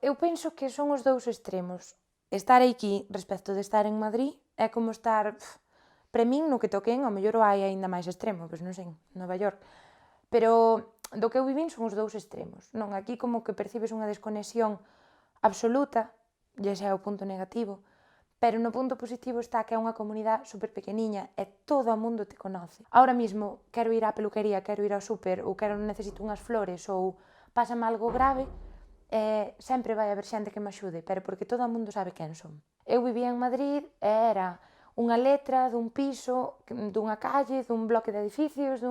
eu penso que son os dous extremos. Estar aquí respecto de estar en Madrid é como estar, para min, no que toquen, ao mellor hai aínda máis extremo, pois non sei, Nova York. Pero do que eu vivín son os dous extremos. Non, aquí como que percibes unha desconexión absoluta, e ese é o punto negativo, pero no punto positivo está que é unha comunidade super pequeniña e todo o mundo te conoce. Ahora mismo quero ir á peluquería, quero ir ao súper, ou necesito unhas flores, ou pásame algo grave, sempre vai haber xente que me axude, pero porque todo o mundo sabe quen son. Eu vivía en Madrid e era unha letra dun piso, dunha calle, dun bloque de edificios,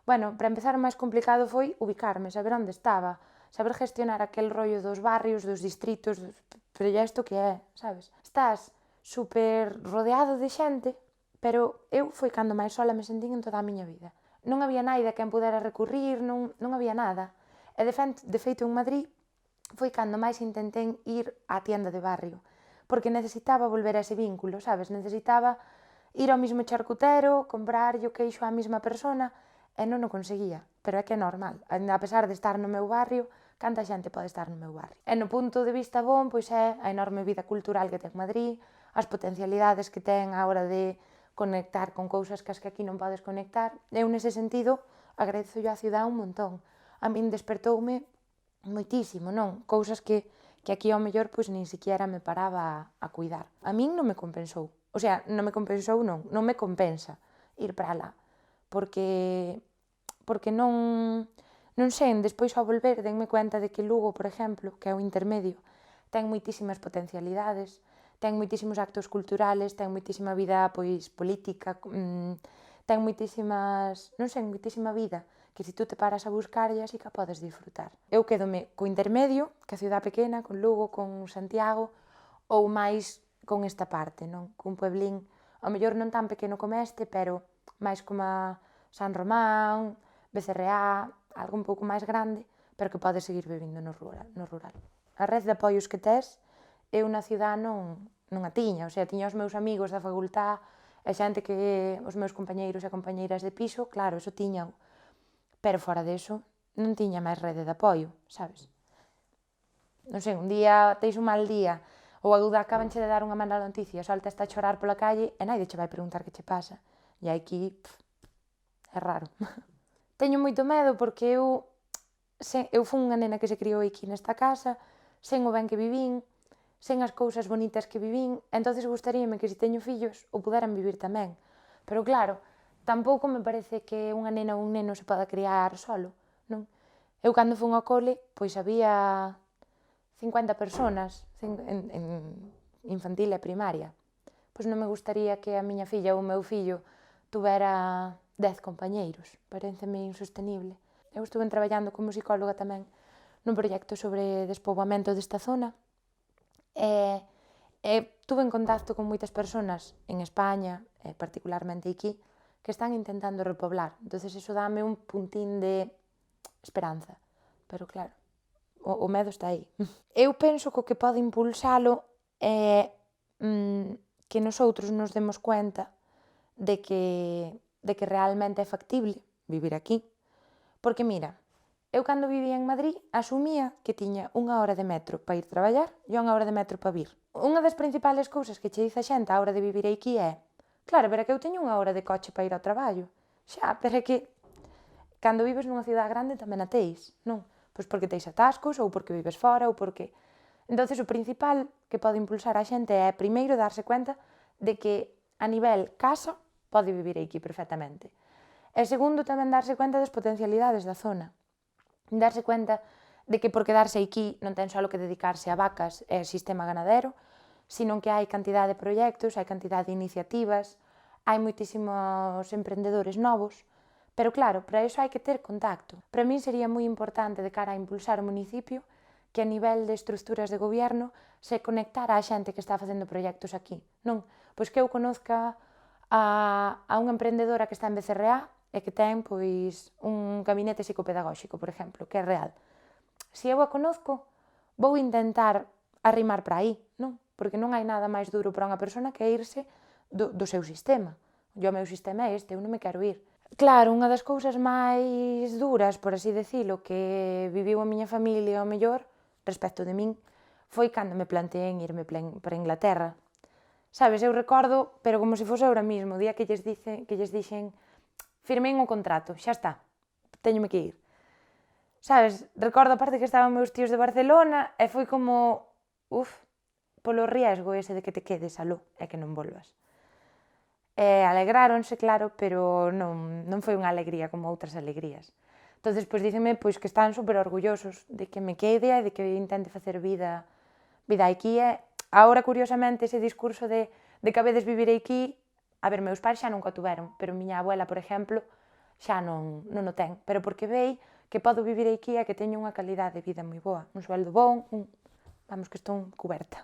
Bueno, para empezar, o máis complicado foi ubicarme, saber onde estaba, saber gestionar aquel rollo dos barrios, dos distritos, pero ya isto que é, sabes? Estás super rodeado de xente, pero eu foi cando máis sola me sentín en toda a miña vida. Non había naide a quen pudera recurrir, non había nada. E de feito en Madrid foi cando máis intentei ir á tienda de barrio, porque necesitaba volver a ese vínculo, sabes? Necesitaba ir ao mismo charcutero, comprar o queixo á mesma persona, e non o conseguía, pero é que é normal. A pesar de estar no meu barrio, canta xente pode estar no meu barrio. E no punto de vista bon, pois é a enorme vida cultural que ten Madrid, as potencialidades que ten a hora de conectar con cousas que aquí non podes conectar. Eu, nese sentido, agradezo a cidade un montón. A min despertoume moitísimo, non? Cousas que aquí ao mellor pois nin siquiera me paraba a cuidar. A min non me compensou. O sea, non me compensou, non me compensa ir para lá. Porque non sei, despois ao volver denme cuenta de que Lugo, por exemplo, que é o intermedio, ten moitísimas potencialidades, ten moitísimos actos culturales, ten moitísima vida pois política, ten moitísimas, non sei, moitísima vida, que se tú te paras a buscar así que a podes disfrutar. Eu quedome co intermedio, que a cidade pequena, con Lugo, con Santiago, ou máis con esta parte, non? Cun pueblín, ao mellor non tan pequeno como este, pero máis como San Román, Becerreá, algo un pouco máis grande, pero que podes seguir vivindo no rural. A rede de apoios que tes, eu na cidade non a tiña, o sea, tiña os meus amigos da facultad, e xente que os meus compañeiros e compañeiras de piso, claro, eso tiñan, pero fora deso non tiña máis rede de apoio, sabes? Non sei, un día teis un mal día, ou a duda acabanche de dar unha mala noticia, soltaste a chorar pola calle e naide che vai preguntar que che pasa. E aquí, é raro. Teño moito medo porque eu fui unha nena que se criou aquí nesta casa, sen o ben que vivín, sen as cousas bonitas que vivín, entonces gustaríame que se teño fillos o puderan vivir tamén. Pero claro, tampouco me parece que unha nena ou un neno se poda criar solo, non? Eu cando fui ao cole, pois había 50 personas en infantil e primaria. Pois non me gustaría que a miña filla ou o meu fillo tuvera 10 compañeiros, paréceme insostenible. Eu estuve traballando como psicóloga tamén nun proxecto sobre despoboamento desta zona e tuve en contacto con moitas persoas en España, particularmente aquí, que están intentando repoblar. Entonces eso dame un puntín de esperanza, pero claro, o medo está aí. Eu penso que o que pode impulsalo é que nosotros nos demos cuenta de que realmente é factible vivir aquí. Porque mira, eu cando vivía en Madrid asumía que tiña unha hora de metro para ir traballar e unha hora de metro para vir. Unha das principales cousas que che dice a xente a hora de vivir aquí é: claro, pero é que eu teño unha hora de coche para ir ao traballo. Xa, pero é que cando vives nunha cidade grande tamén a teis, non? Pois porque teis atascos ou porque vives fora ou porque... Entonces o principal que pode impulsar a xente é primeiro darse cuenta de que a nivel casa pode vivir aquí perfectamente. E segundo, tamén darse cuenta das potencialidades da zona. Darse cuenta de que por quedarse aquí non ten só que dedicarse a vacas e ao sistema ganadero, sino que hai cantidad de proxectos, hai cantidad de iniciativas, hai moitísimos emprendedores novos, pero claro, para iso hai que ter contacto. Para min sería moi importante de cara a impulsar o municipio que a nivel de estructuras de goberno se conectara a xente que está facendo proxectos aquí, non? Pois que eu conozca a unha emprendedora que está en Becerreá e que ten pois un gabinete psicopedagóxico, por exemplo, que é real. Se eu a conozco, vou intentar arrimar para aí, non? Porque non hai nada máis duro para unha persona que irse do seu sistema. O meu sistema é este, eu non me quero ir. Claro, unha das cousas máis duras, por así decilo, que viviu a miña familia ao mellor, respecto de min, foi cando me planteei en irme para Inglaterra. Sabes, eu recordo, pero como se fose ahora mismo, o día que lles dixen firmei o contrato, xa está, teñome que ir. Sabes, recordo aparte que estaban meus tíos de Barcelona e foi como, polo riesgo ese de que te quedes aló e que non volvas. Alegráronse, claro, pero non foi unha alegría como outras alegrías. Entonces, pois dícenme pois, que están super orgullosos de que me quede e de que intente facer vida aquí. Agora, curiosamente, ese discurso de que a veces vivir aquí, a ver, meus pais xa nunca o tuveron, pero miña abuela, por exemplo, xa non o ten, pero porque vei que podo vivir aquí e que teño unha calidade de vida moi boa, un sueldo bon, vamos, que estou cuberta.